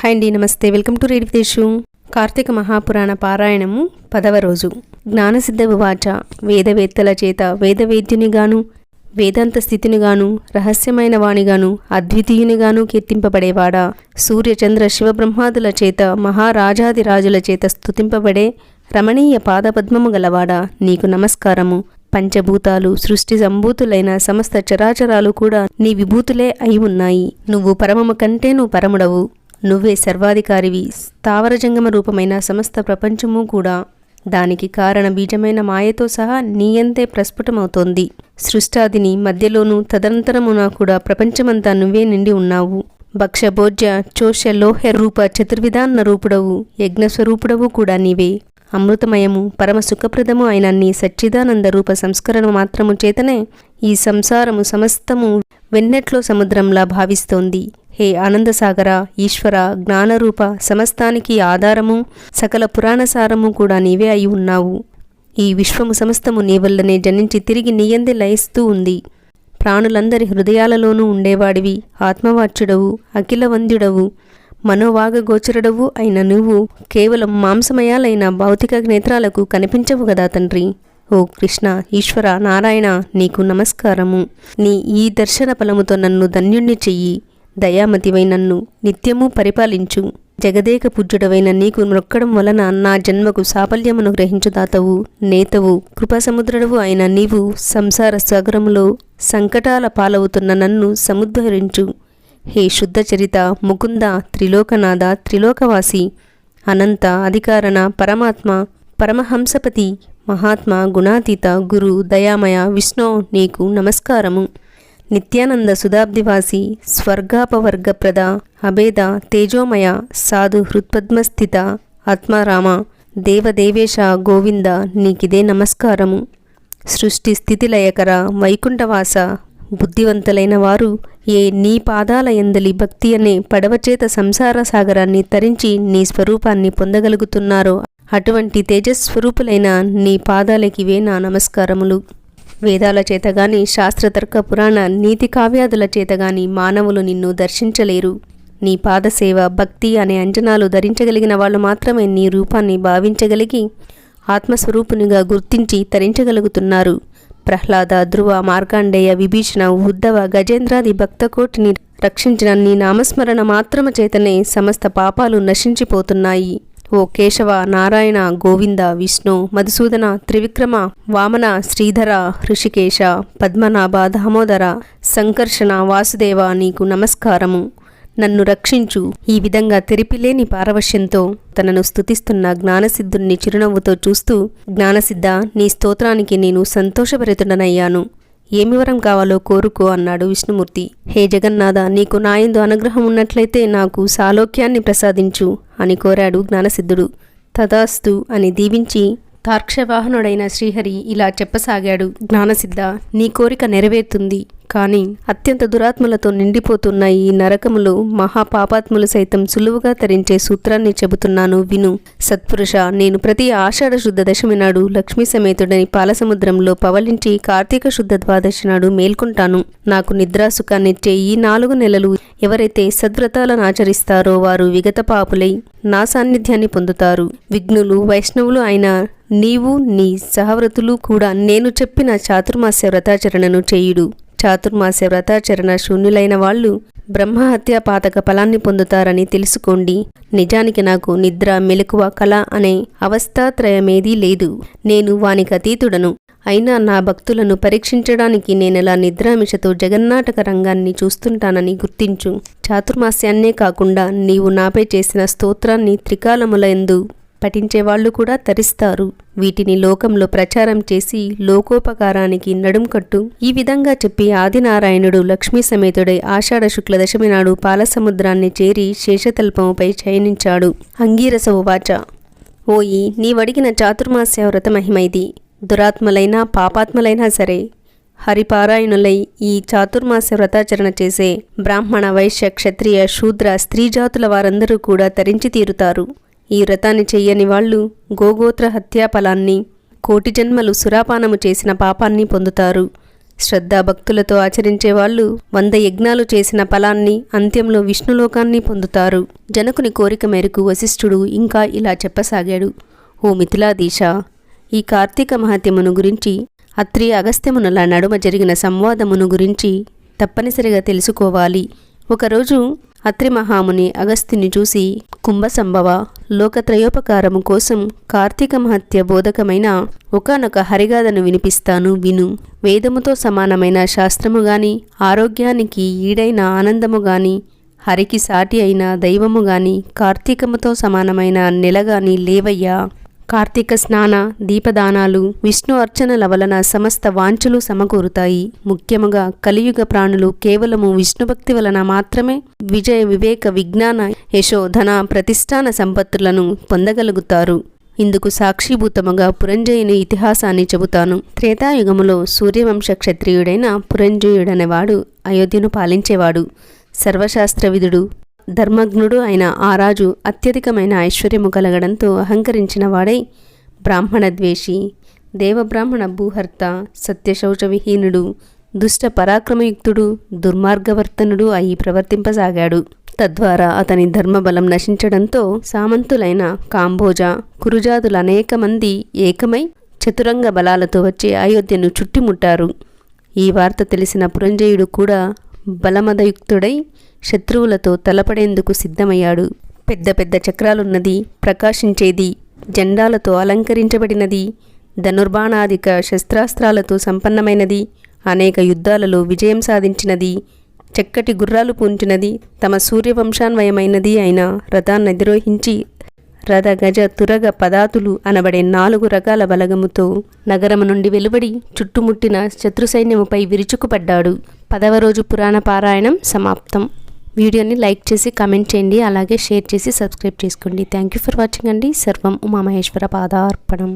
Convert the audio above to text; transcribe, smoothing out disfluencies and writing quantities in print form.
Hi అండి, నమస్తే. Welcome to read with Ishu. Kartika మహాపురాణ పారాయణము 10వ రోజు. జ్ఞానసిద్ధ ఉవాచ. వేదవేత్తల చేత వేదవేద్యునిగాను, వేదాంత స్థితినిగాను, రహస్యమైన వాణిగాను, అద్వితీయునిగాను కీర్తింపబడేవాడా, సూర్యచంద్ర శివబ్రహ్మాదుల చేత మహారాజాదిరాజుల చేత స్తుతింపబడే రమణీయ పాదపద్మము గలవాడా, నీకు నమస్కారము. పంచభూతాలు సృష్టి సంభూతులైన సమస్త చరాచరాలు కూడా నీ విభూతులే అయి ఉన్నాయి. నువ్వు పరమము కంటేను పరముడవు. నువ్వే సర్వాధికారివి. స్థావరజంగమ రూపమైన సమస్త ప్రపంచము కూడా దానికి కారణ బీజమైన మాయతో సహా నీయంతే ప్రస్ఫుటమవుతోంది. సృష్టాదిని మధ్యలోనూ తదనంతరమున కూడా ప్రపంచమంతా నువ్వే నిండి ఉన్నావు. భక్ష భోజ్య చోష్య లోహ్య రూప చతుర్విధాన్న రూపుడవు, యజ్ఞస్వరూపుడవు కూడా నీవే. అమృతమయము పరమ సుఖప్రదము అయిన నీ సచ్చిదానంద రూప సంస్కరణ మాత్రము చేతనే ఈ సంసారము సమస్తము వెన్నెట్లో సముద్రంలా భావిస్తోంది. హే ఆనందసాగర, ఈశ్వర, జ్ఞానరూప, సమస్తానికి ఆధారము, సకల పురాణసారము కూడా నీవే అయి ఉన్నావు. ఈ విశ్వము సమస్తము నీ వల్లనే జనించి తిరిగి నీయందే లయిస్తూ ఉంది. ప్రాణులందరి హృదయాలలోనూ ఉండేవాడివి. ఆత్మవాచ్యుడవు, అఖిల వంద్యుడవు, మనోవాగగోచరుడవు అయిన నువ్వు కేవలం మాంసమయాలైన భౌతిక నేత్రాలకు కనిపించవు గదా తండ్రి. ఓ కృష్ణ, ఈశ్వర, నారాయణ, నీకు నమస్కారము. నీ ఈ దర్శన ఫలముతో నన్ను ధన్యుణ్ణి చెయ్యి. దయామతివై నన్ను నిత్యము పరిపాలించు. జగదేక పూజ్యుడవైన నీకు మొక్కడం వలన నా జన్మకు సాఫల్యమును గ్రహించుదాతవు, నేతవు, కృపాసముద్రుడవు అయిన నీవు సంసార సాగరములో సంకటాల పాలవుతున్న నన్ను సముద్ధరించు. హే శుద్ధచరిత, ముకుంద, త్రిలోకనాథ, త్రిలోకవాసి, అనంత అధికారణ, పరమాత్మ, పరమహంసపతి, మహాత్మ, గుణాతీత, గురు, దయామయ, విష్ణు, నీకు నమస్కారము. నిత్యానంద సుధాబ్దివాసి, స్వర్గాపవర్గప్రద, అభేద, తేజోమయ, సాధు హృత్పద్మస్థిత, ఆత్మారామ, దేవదేవేశ, గోవింద, నీకిదే నమస్కారము. సృష్టి స్థితిలయకర, వైకుంఠవాస, బుద్ధివంతులైన వారు ఏ నీ పాదాల యందలి భక్తి అనే పడవచేత సంసార సాగరాన్ని తరించి నీ స్వరూపాన్ని పొందగలుగుతున్నారో అటువంటి తేజస్వరూపులైన నీ పాదాలకివే నా నమస్కారములు. వేదాల చేతగాని, శాస్త్రతర్క పురాణ నీతి కావ్యాదుల చేతగాని మానవులు నిన్ను దర్శించలేరు. నీ పాదసేవ, భక్తి అనే అంజనాలు ధరించగలిగిన వాళ్ళు మాత్రమే నీ రూపాన్ని భావించగలిగి ఆత్మస్వరూపునిగా గుర్తించి తరించగలుగుతున్నారు. ప్రహ్లాద, ధ్రువ, మార్కాండేయ, విభీషణ, ఉద్ధవ, గజేంద్రాది భక్తకోటిని రక్షించిన నీ నామస్మరణ మాత్రము చేతనే సమస్త పాపాలు నశించిపోతున్నాయి. ఓ కేశవ, నారాయణ, గోవింద, విష్ణు, మధుసూదన, త్రివిక్రమ, వామన, శ్రీధర, హృషికేశ, పద్మనాభ, దామోదర, సంకర్షణ, వాసుదేవ, నీకు నమస్కారము. నన్ను రక్షించు. ఈ విధంగా తెరిపిలేని పారవశ్యంతో తనను స్తుతిస్తున్న జ్ఞానసిద్ధుణ్ణి చిరునవ్వుతో చూస్తూ, జ్ఞానసిద్ధ, నీ స్తోత్రానికి నేను సంతోషభరితుడనయ్యాను. ఏమి వరం కావాలో కోరుకో అన్నాడు విష్ణుమూర్తి. హే జగన్నాథ, నీకు నాయందు అనుగ్రహం ఉన్నట్లయితే నాకు సాలోక్యాన్ని ప్రసాదించు అని కోరాడు జ్ఞానసిద్ధుడు. తదాస్తు అని దీవించి తార్క్షవాహనుడైన శ్రీహరి ఇలా చెప్పసాగాడు. జ్ఞానసిద్ధ, నీ కోరిక నెరవేరుతుంది. కానీ అత్యంత దురాత్మలతో నిండిపోతున్న ఈ నరకములో మహాపాపాత్ములు సైతం సులువుగా తరించే సూత్రాన్ని చెబుతున్నాను విను. సత్పురుష, నేను ప్రతి ఆషాఢ శుద్ధ దశమి నాడు లక్ష్మీ సమేతుడని పాలసముద్రంలో పవలించి కార్తీక శుద్ధ ద్వాదశి నాడు మేల్కొంటాను. నాకు నిద్రాసుఖాన్నిచ్చే ఈ 4 నెలలు ఎవరైతే సద్వ్రతాలను ఆచరిస్తారో వారు విగత పాపులై నా సాన్నిధ్యాన్ని పొందుతారు. విఘ్నులు, వైష్ణవులు అయిన నీవు, నీ సహవ్రతులు కూడా నేను చెప్పిన చాతుర్మాస్య వ్రతాచరణను చేయుడు. చాతుర్మాస్య వ్రతాచరణ శూన్యులైన వాళ్ళు బ్రహ్మహత్యా పాతక ఫలాన్ని పొందుతారని తెలుసుకోండి. నిజానికి నాకు నిద్ర, మెలకువ, కళ అనే అవస్థాత్రయమేదీ లేదు. నేను వానికి అతీతుడను. అయినా నా భక్తులను పరీక్షించడానికి నేనెలా నిద్రామిషతో జగన్నాటక రంగాన్ని చూస్తుంటానని గుర్తించు. చాతుర్మాస్యాన్నే కాకుండా నీవు నాపై చేసిన స్తోత్రాన్ని త్రికాలములందు పఠించేవాళ్లు కూడా తరిస్తారు. వీటిని లోకంలో ప్రచారం చేసి లోకోపకారానికి నడుం కట్టు. ఈ విధంగా చెప్పి ఆదినారాయణుడు లక్ష్మీ సమేతుడై ఆషాఢ శుక్ల దశమి నాడు పాలసముద్రాన్ని చేరి శేషతల్పముపై శయనించాడు. అంగీరస ఉవాచ. ఓయి, నీవడిగిన చాతుర్మాస్య వ్రత మహిమైది. దురాత్మలైనా పాపాత్మలైనా సరే హరిపారాయణులై ఈ చాతుర్మాస్య వ్రతాచరణ చేసే బ్రాహ్మణ, వైశ్య, క్షత్రియ, శూద్ర, స్త్రీ జాతుల వారందరూ కూడా తరించి తీరుతారు. ఈ వ్రతాన్ని చెయ్యని వాళ్ళు గోగోత్ర హత్యాఫలాన్ని, 1,000,000 జన్మలు సురాపానము చేసిన పాపాన్ని పొందుతారు. శ్రద్ధాభక్తులతో ఆచరించే వాళ్ళు 100 యజ్ఞాలు చేసిన ఫలాన్ని అంత్యంలో విష్ణులోకాన్ని పొందుతారు. జనకుని కోరిక మేరకు వశిష్ఠుడు ఇంకా ఇలా చెప్పసాగాడు. ఓ మిథిలాధీశ, ఈ కార్తీక మహాత్యమును గురించి, అత్రి అగస్త్యమునుల నడుమ జరిగిన సంవాదమును గురించి తప్పనిసరిగా తెలుసుకోవాలి. ఒకరోజు అత్రి మహాముని అగస్త్యుని చూసి, కుంభసంభవ, లోకత్రయోపకారము కోసం కార్తీక మహత్య బోధకమైన ఒకానొక హరిగాథను వినిపిస్తాను, విను. వేదముతో సమానమైన శాస్త్రము గాని, ఆరోగ్యానికి ఈడైన ఆనందము గాని, హరికి సాటి అయిన దైవము గాని, కార్తీకముతో సమానమైన నెలగాని లేవయ్యా. కార్తీక స్నాన దీపదానాలు విష్ణు అర్చనల వలన సమస్త వాంఛలు సమకూరుతాయి. ముఖ్యముగా కలియుగ ప్రాణులు కేవలము విష్ణుభక్తి వలన మాత్రమే విజయ వివేక విజ్ఞాన యశో ధన ప్రతిష్టాన సంపత్తులను పొందగలుగుతారు. ఇందుకు సాక్షిభూతముగా పురంజయుని ఇతిహాసాన్ని చెబుతాను. త్రేతాయుగములో సూర్యవంశ క్షత్రియుడైన పురంజయుడనేవాడు అయోధ్యను పాలించేవాడు. సర్వశాస్త్రవిదుడు, ధర్మజ్ఞుడు అయిన ఆ రాజు అత్యధికమైన ఐశ్వర్యము కలగడంతో అహంకరించిన వాడై బ్రాహ్మణద్వేషి, దేవబ్రాహ్మణ భూహర్త, సత్యశౌచ విహీనుడు, దుష్ట పరాక్రమయుక్తుడు, దుర్మార్గవర్తనుడు అయి ప్రవర్తింపసాగాడు. తద్వారా అతని ధర్మబలం నశించడంతో సామంతులైన కాంభోజ, కురుజాదుల అనేక మంది ఏకమై చతురంగ బలాలతో వచ్చి అయోధ్యను చుట్టుముట్టారు. ఈ వార్త తెలిసిన పురంజయుడు కూడా బలమదయుక్తుడై శత్రువులతో తలపడేందుకు సిద్ధమయ్యాడు. పెద్ద పెద్ద చక్రాలున్నది, ప్రకాశించేది, జెండాలతో అలంకరించబడినది, ధనుర్బాణాదిక శస్త్రాస్త్రాలతో సంపన్నమైనది, అనేక యుద్ధాలలో విజయం సాధించినది, చక్కటి గుర్రాలు పూంచినది, తమ సూర్యవంశాన్వయమైనది అయిన రథాన్నధిరోహించి రథ గజ తురగ పదాతులు అనబడే 4 రకాల బలగముతో నగరము నుండి వెలువడి చుట్టుముట్టిన శత్రుసైన్యముపై విరుచుకుపడ్డాడు. 10వ రోజు పురాణ పారాయణం సమాప్తం. వీడియోని లైక్ చేసి కామెంట్ చేయండి, అలాగే షేర్ చేసి సబ్స్క్రైబ్ చేసుకోండి. థ్యాంక్ యూ ఫర్ వాచింగ్ అండి. సర్వం ఉమామహేశ్వర పాదార్పణం.